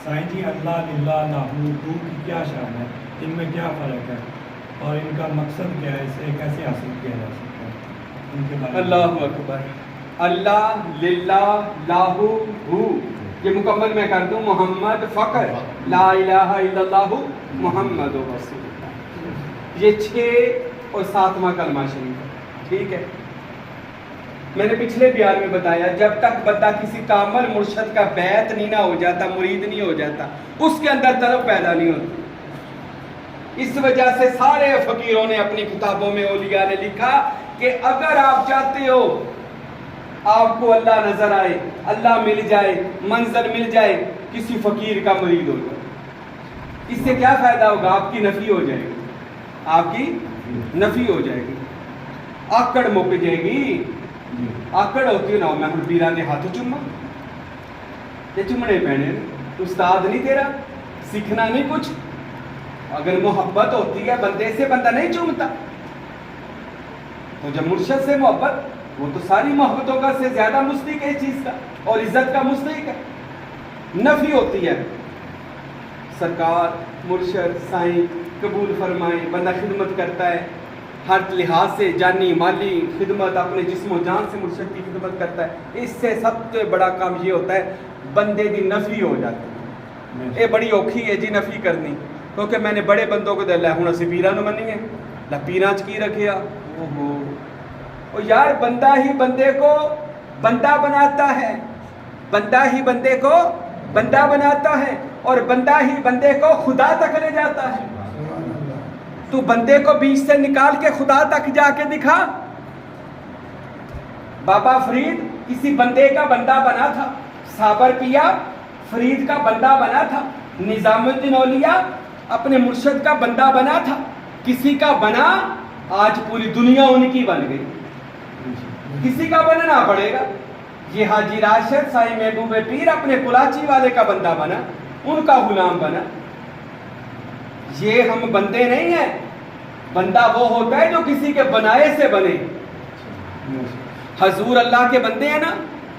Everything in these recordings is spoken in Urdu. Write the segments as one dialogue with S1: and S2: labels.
S1: سائیں جی اللہ للہ لاہو ہو کی کیا شان ہے، ان میں کیا فرق ہے اور ان کا مقصد کیا ہے، اسے کیسے حاصل کیا جا سکتا ہے، ان کے بارے میں؟
S2: اللہ اکبر. اللہ للہ لاہو ہو، یہ مکمل میں کر دوں، محمد فقر لا الہ الا اللہ محمد رسول اللہ. یہ 6 اور 7واں کلمہ شریف ہے. ٹھیک ہے، میں نے پچھلے بیان میں بتایا جب تک بندہ کسی کامل مرشد کا بیعت نہیں نہ ہو جاتا، مرید نہیں ہو جاتا، اس کے اندر طلب پیدا نہیں ہوتی. اس وجہ سے سارے فقیروں نے اپنی کتابوں میں، اولیاء نے لکھا کہ اگر آپ چاہتے ہو آپ کو اللہ نظر آئے، اللہ مل جائے، منزل مل جائے، کسی فقیر کا مرید ہو جائے. اس سے کیا فائدہ ہوگا؟ آپ کی نفی ہو جائے گی، آپ کی نفی ہو جائے گی، آکڑ مک جائے گی. آکڑ ہوتی ہے نا، میں ہوں پیرا نے ہاتھ چوما، یہ چومنے پہنے، استاد نہیں تیرا، سیکھنا نہیں کچھ. اگر محبت ہوتی ہے بندے سے، بندہ نہیں چومتا. تو جب مرشد سے محبت، وہ تو ساری محبتوں کا سے زیادہ مستحق ہے اس چیز کا، اور عزت کا مستحق ہے. نفی ہوتی ہے، سرکار مرشد سائیں قبول فرمائیں، بندہ خدمت کرتا ہے ہر لحاظ سے، جانی مالی خدمت، اپنے جسم و جان سے مرشد کی خدمت کرتا ہے. اس سے سب سے بڑا کام یہ ہوتا ہے بندے دی نفی ہو جاتی ہے. یہ بڑی اوکھی ہے جی نفی کرنی، کیونکہ میں نے بڑے بندوں کو دلا ہوں اسی پیرا نو منیے لا پیرا چ کی رکھیا. او یار بندہ ہی بندے کو بندہ بناتا ہے، بندہ ہی بندے کو بندہ بناتا ہے، اور بندہ ہی بندے کو خدا تک لے جاتا ہے. تو بندے کو بیچ سے نکال کے خدا تک جا کے دکھا. بابا فرید کسی بندے کا بندہ بنا تھا، صابر پیا فرید کا بندہ بنا تھا، نظام الدین اولیاء اپنے مرشد کا بندہ بنا تھا. کسی کا بنا، آج پوری دنیا ان کی بن گئی. کسی کا بننا پڑے گا. یہ حاجی راشد سائیں محبوب پیر اپنے کلاچی والے کا بندہ بنا، ان کا غلام بنا. یہ ہم بندے نہیں ہیں. بندہ وہ ہوتا ہے جو کسی کے بنائے سے بنے. حضور اللہ کے بندے ہیں نا،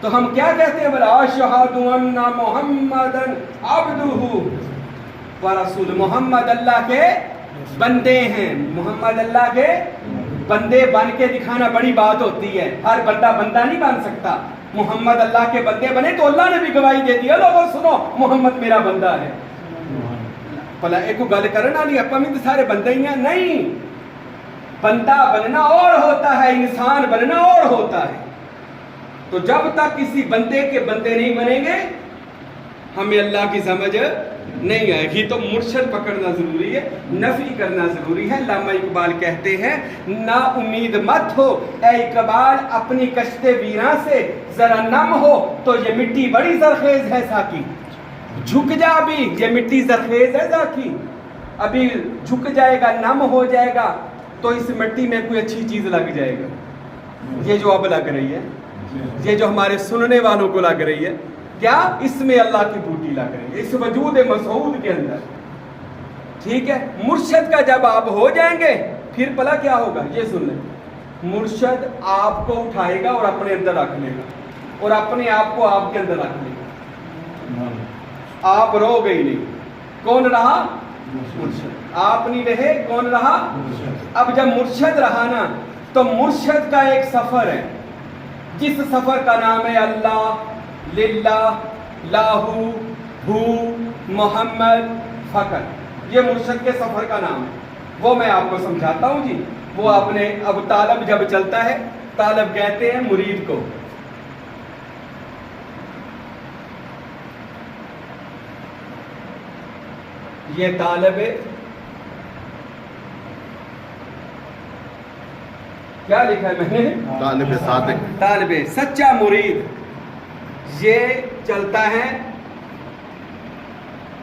S2: تو ہم کیا کہتے ہیں؟ بلا اشہد ان محمدًا عبدہ ورسول. محمد اللہ کے بندے ہیں. محمد اللہ کے بندے بن کے دکھانا بڑی بات ہوتی ہے. ہر بندہ بندہ نہیں بن سکتا. محمد اللہ کے بندے بنے تو اللہ نے بھی گواہی دے دیا، لوگوں سنو محمد میرا بندہ ہے. بھلا ایک کو گل کرنا نہیں، اپا میں تو سارے بندے ہی ہیں. نہیں، بندہ بننا اور ہوتا ہے، انسان بننا اور ہوتا ہے. تو جب تک کسی بندے کے بندے نہیں بنیں گے ہمیں اللہ کی سمجھ نہیں آئے گی. تو مرشد پکڑنا ضروری ہے، نفی کرنا ضروری ہے. علامہ اقبال کہتے ہیں نا امید مت ہو اے اقبال اپنی کشت ویراں سے، ذرا نم ہو تو یہ مٹی بڑی زرخیز ہے ساکی. جھک جا بھی، یہ مٹی زرخیز ہے ساکی. ابھی جھک جائے گا، نم ہو جائے گا تو اس مٹی میں کوئی اچھی چیز لگ جائے گا. یہ جو اب لگ رہی ہے، یہ جو ہمارے سننے والوں کو لگ رہی ہے، کیا اس میں اللہ کی بوٹی لگ رہی ہے، اس وجود مسعود کے اندر. ٹھیک ہے، مرشد کا جب آپ ہو جائیں گے پھر پلا کیا ہوگا یہ سن لیں. مرشد آپ کو اٹھائے گا اور اپنے اندر رکھ لے گا، اور اپنے آپ کو آپ کے اندر رکھ لے گا. آپ رو گئی نہیں، کون رہا؟ مرشد. آپ نہیں رہے، کون رہا؟ اب جب مرشد رہا نا تو مرشد کا ایک سفر ہے، جس سفر کا نام ہے اللہ للہ لاہو ہو محمد فقر. یہ مرشد کے سفر کا نام ہے. وہ میں آپ کو سمجھاتا ہوں جی. وہ اپنے اب طالب جب چلتا ہے، طالب کہتے ہیں مرید کو. یہ طالب کیا لکھا ہے میں نے؟
S3: طالب صادق،
S2: طالب سچا مرید. یہ چلتا ہے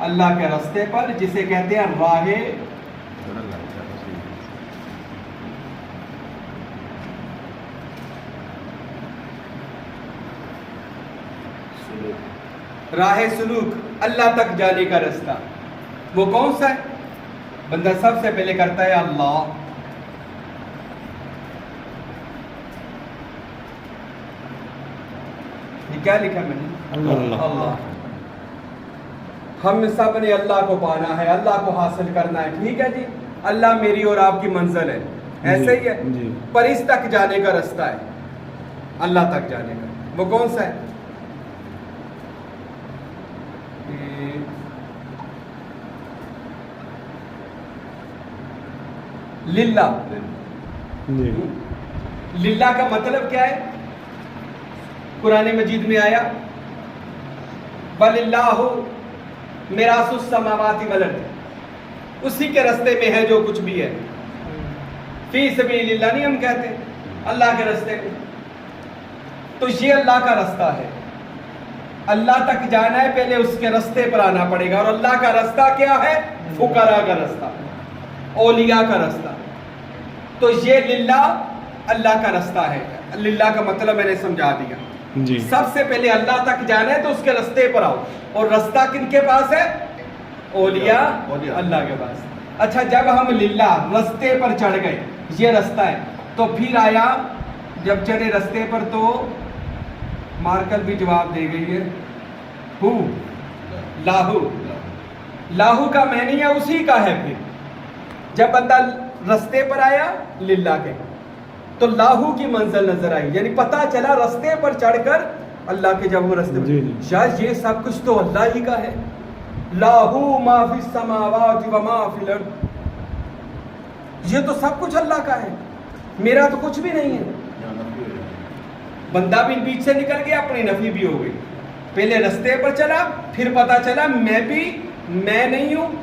S2: اللہ کے راستے پر، جسے کہتے ہیں راہ راہ سلوک، اللہ تک جانے کا راستہ. وہ کون سا ہے؟ بندہ سب سے پہلے کرتا ہے اللہ. یہ کیا لکھا میں نے؟
S3: اللہ.
S2: اللہ. ہم سب نے اللہ کو پانا ہے, اللہ کو حاصل کرنا ہے, ٹھیک ہے جی, اللہ میری اور آپ کی منزل ہے, ایسے ہی ہے, پر اس تک جانے کا رستہ ہے, اللہ تک جانے کا, وہ کون سا ہے؟ للہ. للہ کا مطلب کیا ہے؟ قرآن مجید میں آیا وَلِلَّهُ مِيرَاثُ السَّمَاوَاتِ وَالْأَرْضِ, اسی کے رستے میں ہے جو کچھ بھی ہے. فی سبیل اللہ نہیں ہم کہتے, اللہ کے رستے میں, تو یہ اللہ کا رستہ ہے. اللہ تک جانا ہے, پہلے اس کے رستے پر آنا پڑے گا, اور اللہ کا رستہ کیا ہے؟ فقراء کا رستہ, اولیاء کا رستہ. تو یہ للہ اللہ کا رستہ ہے. للہ کا مطلب میں نے سمجھا دیا جی. سب سے پہلے اللہ تک جانا ہے تو اس کے رستے پر آؤ, اور رستہ کن کے پاس ہے؟ اولیاء اللہ کے پاس. اچھا, جب ہم للہ رستے پر چڑھ گئے, یہ رستہ ہے, تو پھر آیا جب چڑھے رستے پر تو مارکر بھی جواب دے گئی ہے, ہو لاہو. لاہو کا معنی ہے اسی کا ہے. پھر جب بندہ رستے پر آیا للہ کے, تو لاہو کی منزل نظر آئی, یعنی پتا چلا رستے پر چڑھ کر اللہ کے, جب وہ رستے پر شاید یہ سب کچھ تو اللہ ہی کا ہے. لاہو ما فی السماوات و ما فی الارض, یہ تو سب کچھ اللہ کا ہے, میرا تو کچھ بھی نہیں ہے. بندہ بھی بیچ سے نکل گیا, اپنی نفی بھی ہو گئی. پہلے رستے پر چلا, پھر پتا چلا میں نہیں ہوں,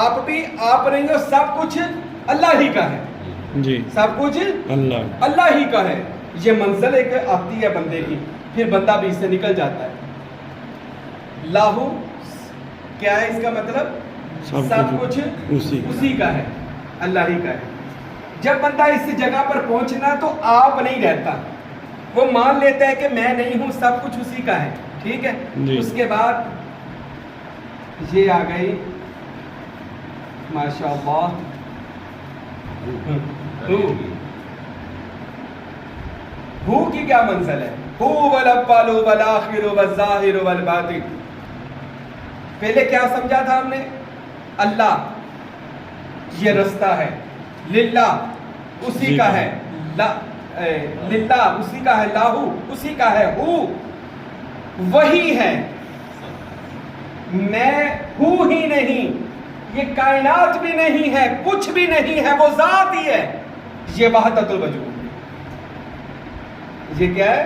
S2: آپ بھی آپ نہیں ہو, سب کچھ اللہ ہی کا ہے جی, سب کچھ اللہ ہی کا ہے. یہ منزل ایک آتی ہے بندے کی, پھر بندہ بھی اس سے نکل جاتا ہے. لاہو کیا ہے اس کا مطلب؟ سب کچھ اسی کا ہے, اللہ ہی کا ہے. جب بندہ اس جگہ پر پہنچنا تو آپ نہیں رہتا, وہ مان لیتا ہے کہ میں نہیں ہوں, سب کچھ اسی کا ہے, ٹھیک ہے. اس کے بعد یہ آ گئی ماشاء اللہ ہو کی کیا منزل ہے؟ ہو والاول والآخر والظاہر والباطن. پہلے کیا سمجھا تھا ہم نے؟ اللہ یہ رستہ ہے, للہ اسی کا ہے, للہ اسی کا ہے, لاہو اسی کا ہے, ہو وہی ہے, میں ہوں ہی نہیں, یہ کائنات بھی نہیں ہے, کچھ بھی نہیں ہے, وہ ذات ہی ہے. یہ وحدت الوجود, یہ کیا ہے؟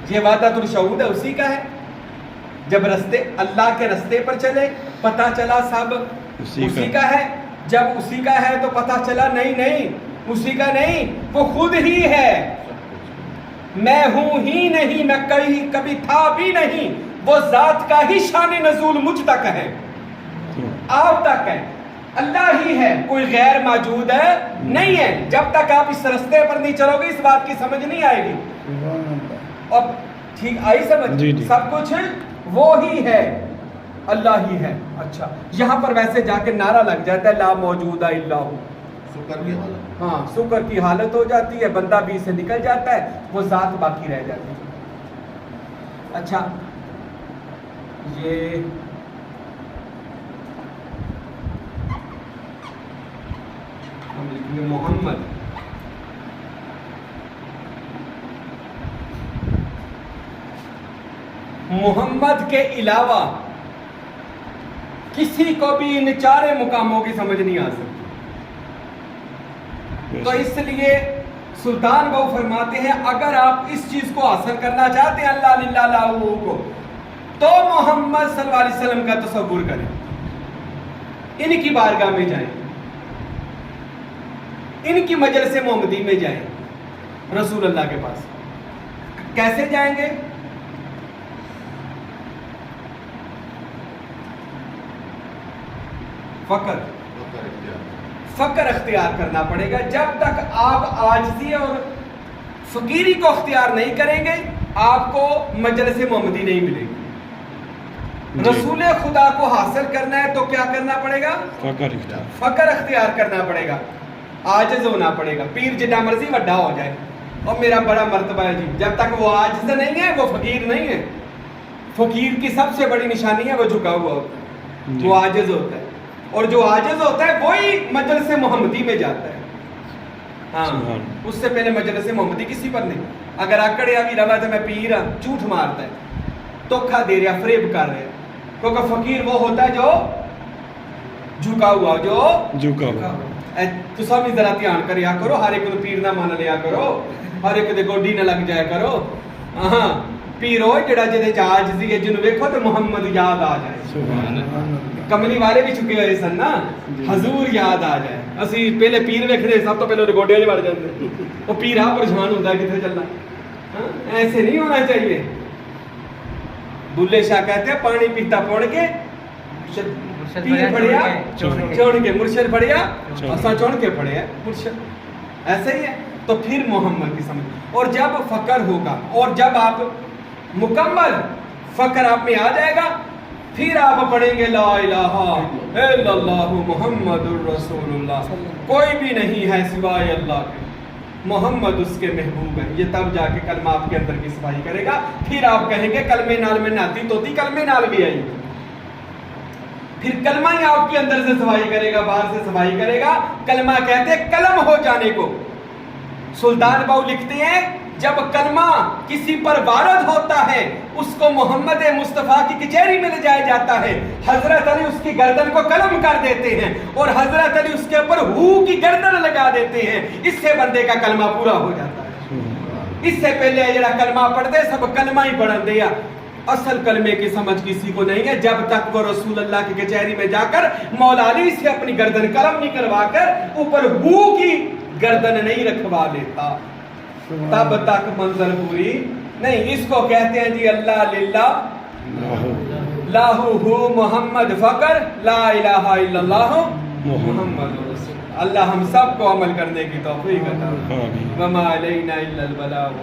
S2: یہ وحدت الشہود ہے, اسی کا ہے. جب رستے اللہ کے رستے پر چلے پتا چلا سب اسی کا ہے. جب اسی کا ہے تو پتا چلا نہیں اسی کا نہیں, وہ خود ہی ہے. میں ہوں ہی نہیں, میں کبھی تھا بھی نہیں, وہ ذات کا ہی شان نزول مجھ تک ہے, آپ تک ہے, اللہ ہی ہے, کوئی غیر موجود ہے نہیں ہے. جب تک آپ اس رستے پر نہیں چلو گے اس بات کی سمجھ نہیں آئے گی. اب ٹھیک آئی سمجھ؟ سب کچھ وہ ہی ہے, اللہ ہی ہے. اچھا, یہاں پر ویسے جا کے نعرہ لگ جاتا ہے لا موجود الا ہو, ہاں شکر کی حالت ہو جاتی ہے, بندہ بھی سے نکل جاتا ہے, وہ ذات باقی رہ جاتی ہے. اچھا, یہ ہم لکھیں گے محمد. محمد کے علاوہ کسی کو بھی ان چارے مقاموں کی سمجھ نہیں آ سکتی. تو اس لیے سلطان بہو فرماتے ہیں اگر آپ اس چیز کو حاصل کرنا چاہتے ہیں اللہ للہ لاہو کو, تو محمد صلی اللہ علیہ وسلم کا تصور کریں, ان کی بارگاہ میں جائیں, ان کی مجلس محمدی میں جائیں, رسول اللہ کے پاس. کیسے جائیں گے؟ فقر اختیار کرنا پڑے گا. جب تک آپ عاجزی اور فقیری کو اختیار نہیں کریں گے آپ کو مجلس محمدی نہیں ملے گی. رسول خدا کو حاصل کرنا ہے تو کیا کرنا پڑے گا؟ فقر اختیار کرنا پڑے گا, عاجز ہونا پڑے گا. پیر جتنا مرضی بڑا ہو جائے اور میرا بڑا مرتبہ ہے جی, جب تک وہ عاجز نہیں ہے وہ فقیر نہیں ہے. فقیر کی سب سے بڑی نشانی ہے وہ جھکا ہوا ہوتا ہے. وہ عاجز ہوتا ہے، اور جو عاجز ہوتا ہے وہی مجلس محمدی میں جاتا ہے. ہاں اس سے پہلے مجلس محمدی کسی پر نہیں. اگر آکڑیا بھی رہا تو میں پیر ہاں، جھوٹ مارتا ہے، دھوکا دے رہا، فریب کر رہا ہے. کیونکہ فقیر وہ ہوتا ہے جو جھکا ہوا، جو
S1: جھکا ہوا.
S2: تسا بھی ذرا دھیان کریا کرو، ہر ایک کو پیر نہ مان لیا کرو، ہر ایک دے گوڈی نہ لگ جایا کرو. ہاں پیر ہو جڑا جے عاجزی ہے، جنوں ویکھو تو محمد یاد آ جائے.
S1: سبحان اللہ.
S2: کملی والے بھی چکے ہوئے سن نا، حضور یاد آ جائے. اسی پہلے پیر ویکھدے، سب تو پہلے گوڈیاں وچ وڑ جاندے. وہ پیر آ پریشان ہوندا ہے کتنے چلنا. ہاں ایسے نہیں ہونا چاہیے. بلے شاہ کہتے ہیں پانی پیتا پوڑ کے پیر پڑیا چون کے، مرشد پڑیا اساں چون کے پڑے ہیں مرشد. ایسے ہی ہے. تو پھر محمد کی سمجھ. اور جب فقر ہوگا، اور جب آپ مکمل فقر آپ میں آ جائے گا، پھر آپ پڑھیں گے لا الہ الا اللہ محمد الرسول اللہ، کوئی بھی نہیں ہے سوائے اللہ کے، محمد اس کے محبوب ہیں. یہ تب جا کے کلمہ آپ کے اندر کی صفائی کرے گا. پھر آپ کہیں گے کلمے نال میں ناتی توتی، کلمے نال بھی آئی. پھر کلمہ ہی آپ کے اندر سے صفائی کرے گا، باہر سے صفائی کرے گا. کلمہ کہتے ہیں قلم ہو جانے کو. سلطان باؤ لکھتے ہیں جب کلمہ کسی پر وارد ہوتا ہے، اس کو محمد مصطفیٰ کی کچہری میں لے جایا جاتا ہے. حضرت علی اس کی گردن کو قلم کر دیتے ہیں، اور حضرت علی اس کے اوپر ہو کی گردن لگا دیتے ہیں. اس سے بندے کا کلمہ پورا ہو جاتا ہے. اس سے پہلے جڑا کلمہ پڑھتے سب کلمہ ہی پڑھن دیا. اصل کلمے کی سمجھ کسی کو نہیں ہے جب تک وہ رسول اللہ کی کچہری میں جا کر مولا علی سے اپنی گردن قلم نہیں کروا کر اوپر ہو کی گردن نہیں رکھوا لیتا، تب تک منزل پوری نہیں. اس کو کہتے ہیں جی اللہ للہ لاہو ہو محمد فقر لا الہ الا اللہ محمد رسول. اللہ ہم سب کو عمل کرنے کی توفیق عطا فرمائے. وما علینا الا البلاغ.